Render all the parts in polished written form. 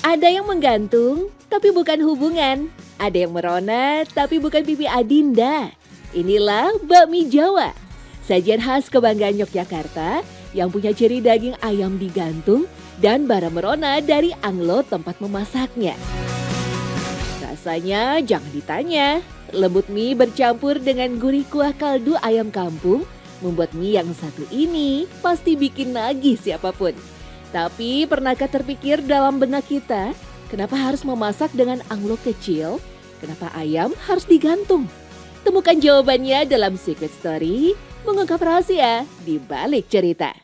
Ada yang menggantung, tapi bukan hubungan. Ada yang merona, tapi bukan pipi Adinda. Inilah bakmi Jawa. Sajian khas kebanggaan Yogyakarta yang punya ciri daging ayam digantung dan bara merona dari Anglo tempat memasaknya. Rasanya jangan ditanya. Lembut mie bercampur dengan gurih kuah kaldu ayam kampung membuat mie yang satu ini pasti bikin nagih siapapun. Tapi pernahkah terpikir dalam benak kita, kenapa harus memasak dengan Anglo kecil? Kenapa ayam harus digantung? Temukan jawabannya dalam Secret Story, mengungkap rahasia di balik cerita.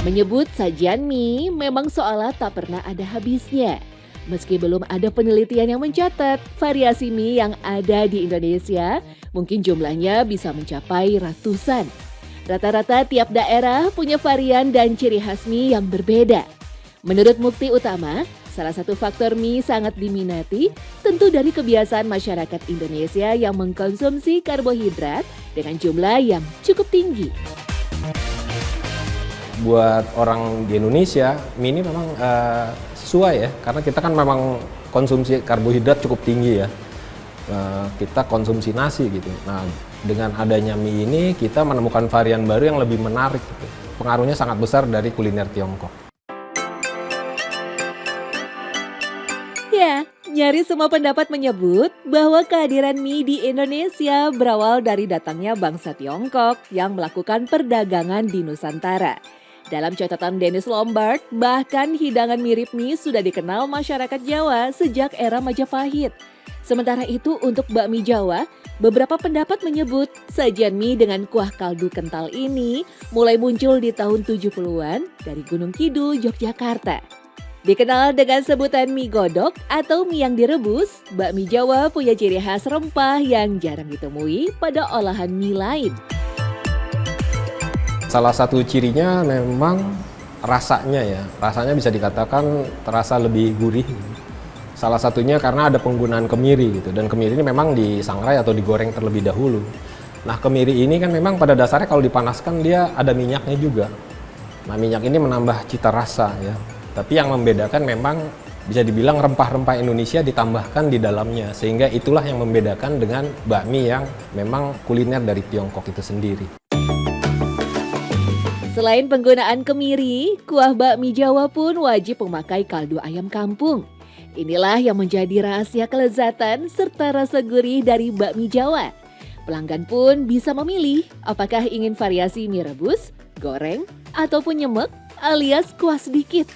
Menyebut sajian mie memang seolah tak pernah ada habisnya. Meski belum ada penelitian yang mencatat variasi mie yang ada di Indonesia, mungkin jumlahnya bisa mencapai ratusan. Rata-rata tiap daerah punya varian dan ciri khas mie yang berbeda. Menurut Mukti Utama, salah satu faktor mie sangat diminati tentu dari kebiasaan masyarakat Indonesia yang mengkonsumsi karbohidrat dengan jumlah yang cukup tinggi. Buat orang di Indonesia, mie ini memang sesuai ya, karena kita kan memang konsumsi karbohidrat cukup tinggi ya. Kita konsumsi nasi gitu. Nah, dengan adanya mie ini kita menemukan varian baru yang lebih menarik gitu. Pengaruhnya sangat besar dari kuliner Tiongkok. Ya, nyaris semua pendapat menyebut bahwa kehadiran mie di Indonesia berawal dari datangnya bangsa Tiongkok yang melakukan perdagangan di Nusantara. Dalam catatan Dennis Lombard, bahkan hidangan mirip mie sudah dikenal masyarakat Jawa sejak era Majapahit. Sementara itu untuk bakmi Jawa, beberapa pendapat menyebut sajian mie dengan kuah kaldu kental ini mulai muncul di tahun 70-an dari Gunung Kidul, Yogyakarta. Dikenal dengan sebutan mie godok atau mie yang direbus, bakmi Jawa punya ciri khas rempah yang jarang ditemui pada olahan mie lain. Salah satu cirinya memang rasanya ya, rasanya bisa dikatakan terasa lebih gurih. Salah satunya karena ada penggunaan kemiri gitu, dan kemiri ini memang disangrai atau digoreng terlebih dahulu. Nah, kemiri ini kan memang pada dasarnya kalau dipanaskan dia ada minyaknya juga. Nah, minyak ini menambah cita rasa ya. Tapi yang membedakan memang bisa dibilang rempah-rempah Indonesia ditambahkan di dalamnya, sehingga itulah yang membedakan dengan bakmi yang memang kuliner dari Tiongkok itu sendiri. Selain penggunaan kemiri, kuah bakmi Jawa pun wajib memakai kaldu ayam kampung. Inilah yang menjadi rahasia kelezatan serta rasa gurih dari bakmi Jawa. Pelanggan pun bisa memilih apakah ingin variasi mie rebus, goreng, ataupun nyemek alias kuah sedikit.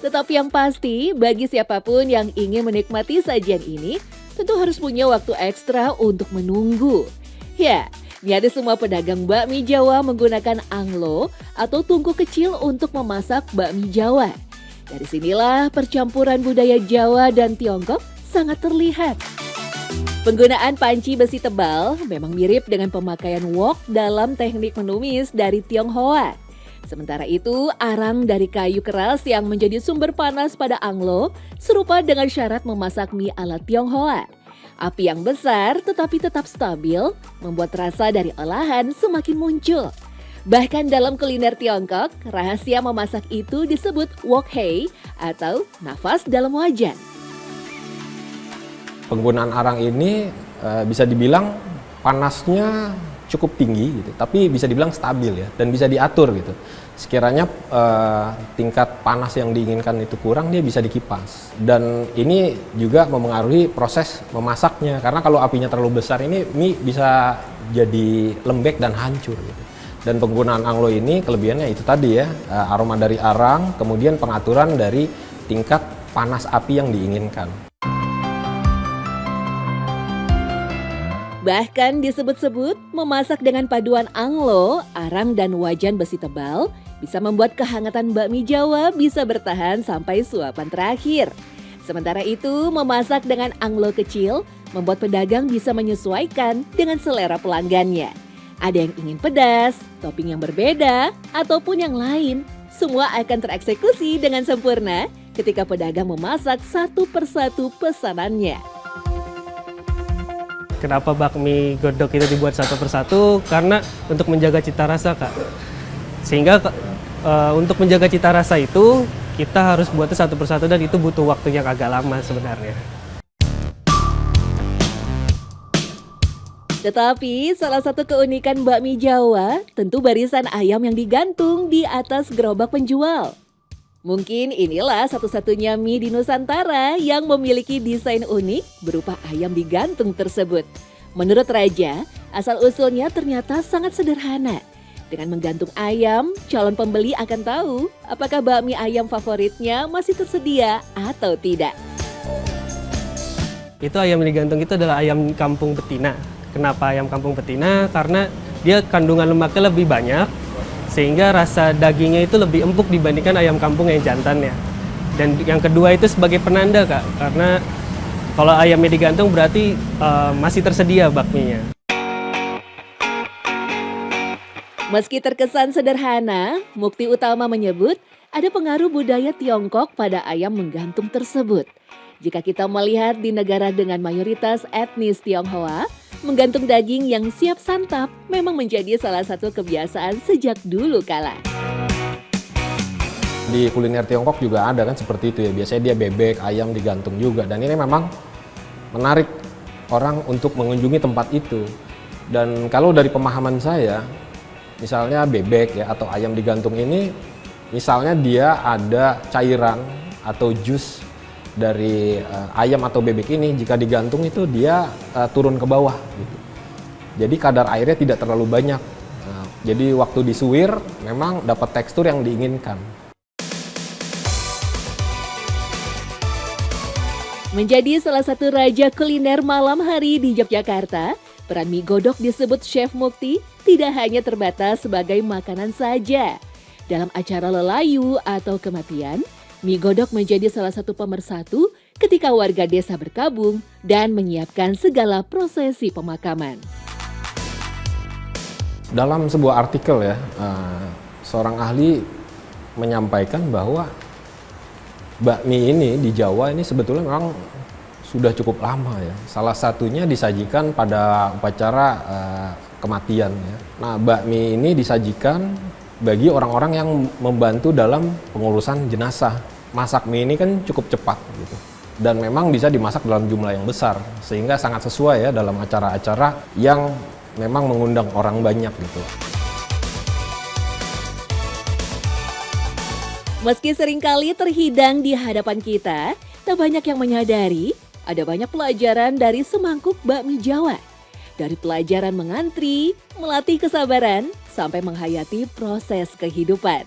Tetapi yang pasti bagi siapapun yang ingin menikmati sajian ini tentu harus punya waktu ekstra untuk menunggu. Ya, nyaris semua pedagang bakmi Jawa menggunakan Anglo atau tungku kecil untuk memasak bakmi Jawa. Dari sinilah percampuran budaya Jawa dan Tiongkok sangat terlihat. Penggunaan panci besi tebal memang mirip dengan pemakaian wok dalam teknik menumis dari Tionghoa. Sementara itu, arang dari kayu keras yang menjadi sumber panas pada Anglo serupa dengan syarat memasak mie ala Tionghoa. Api yang besar tetapi tetap stabil membuat rasa dari olahan semakin muncul. Bahkan dalam kuliner Tiongkok, rahasia memasak itu disebut wok hei atau nafas dalam wajan. Penggunaan arang ini bisa dibilang panasnya cukup tinggi gitu, tapi bisa dibilang stabil ya, dan bisa diatur gitu. Sekiranya tingkat panas yang diinginkan itu kurang, dia bisa dikipas. Dan ini juga memengaruhi proses memasaknya, karena kalau apinya terlalu besar ini mie bisa jadi lembek dan hancur gitu. Dan penggunaan Anglo ini kelebihannya itu tadi ya, aroma dari arang, kemudian pengaturan dari tingkat panas api yang diinginkan. Bahkan disebut-sebut memasak dengan paduan Anglo, arang dan wajan besi tebal bisa membuat kehangatan bakmi Jawa bisa bertahan sampai suapan terakhir. Sementara itu, memasak dengan Anglo kecil membuat pedagang bisa menyesuaikan dengan selera pelanggannya. Ada yang ingin pedas, topping yang berbeda, ataupun yang lain. Semua akan tereksekusi dengan sempurna ketika pedagang memasak satu persatu pesanannya. Kenapa bakmi godok itu dibuat satu persatu? Karena untuk menjaga cita rasa, Kak. Sehingga Untuk menjaga cita rasa itu, kita harus buatnya satu persatu dan itu butuh waktu yang agak lama sebenarnya. Tetapi salah satu keunikan bakmi Jawa tentu barisan ayam yang digantung di atas gerobak penjual. Mungkin inilah satu-satunya mie di Nusantara yang memiliki desain unik berupa ayam digantung tersebut. Menurut Raja, asal-usulnya ternyata sangat sederhana. Dengan menggantung ayam, calon pembeli akan tahu apakah bakmi ayam favoritnya masih tersedia atau tidak. Itu ayam yang digantung itu adalah ayam kampung betina. Kenapa ayam kampung betina? Karena dia kandungan lemaknya lebih banyak, sehingga rasa dagingnya itu lebih empuk dibandingkan ayam kampung yang jantan ya. Dan yang kedua itu sebagai penanda Kak, karena kalau ayamnya digantung berarti masih tersedia bakminya. Meski terkesan sederhana, Mukti Utama menyebut ada pengaruh budaya Tiongkok pada ayam menggantung tersebut. Jika kita melihat di negara dengan mayoritas etnis Tionghoa, menggantung daging yang siap santap memang menjadi salah satu kebiasaan sejak dulu kala. Di kuliner Tiongkok juga ada kan seperti itu ya, biasanya dia bebek, ayam digantung juga, dan ini memang menarik orang untuk mengunjungi tempat itu. Dan kalau dari pemahaman saya, misalnya bebek ya atau ayam digantung ini, misalnya dia ada cairan atau jus dari ayam atau bebek ini, jika digantung itu dia turun ke bawah gitu. Jadi kadar airnya tidak terlalu banyak. Jadi waktu disuwir memang dapat tekstur yang diinginkan. Menjadi salah satu raja kuliner malam hari di Yogyakarta, peran mie godok disebut Chef Mukti tidak hanya terbatas sebagai makanan saja. Dalam acara lelayu atau kematian, mie godok menjadi salah satu pemersatu ketika warga desa berkabung dan menyiapkan segala prosesi pemakaman. Dalam sebuah artikel ya, seorang ahli menyampaikan bahwa bakmi ini di Jawa ini sebetulnya memang sudah cukup lama ya. Salah satunya disajikan pada upacara kematian ya. Nah, bakmi ini disajikan bagi orang-orang yang membantu dalam pengurusan jenazah. Masak mie ini kan cukup cepat gitu. Dan memang bisa dimasak dalam jumlah yang besar, sehingga sangat sesuai ya dalam acara-acara yang memang mengundang orang banyak gitu. Meski seringkali terhidang di hadapan kita, tak banyak yang menyadari ada banyak pelajaran dari semangkuk bakmi Jawa. Dari pelajaran mengantri, melatih kesabaran, sampai menghayati proses kehidupan.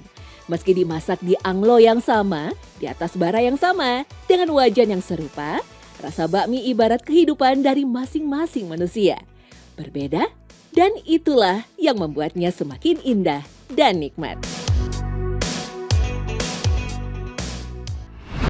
Meski dimasak di anglo yang sama, di atas bara yang sama, dengan wajan yang serupa, rasa bakmi ibarat kehidupan dari masing-masing manusia. Berbeda, dan itulah yang membuatnya semakin indah dan nikmat.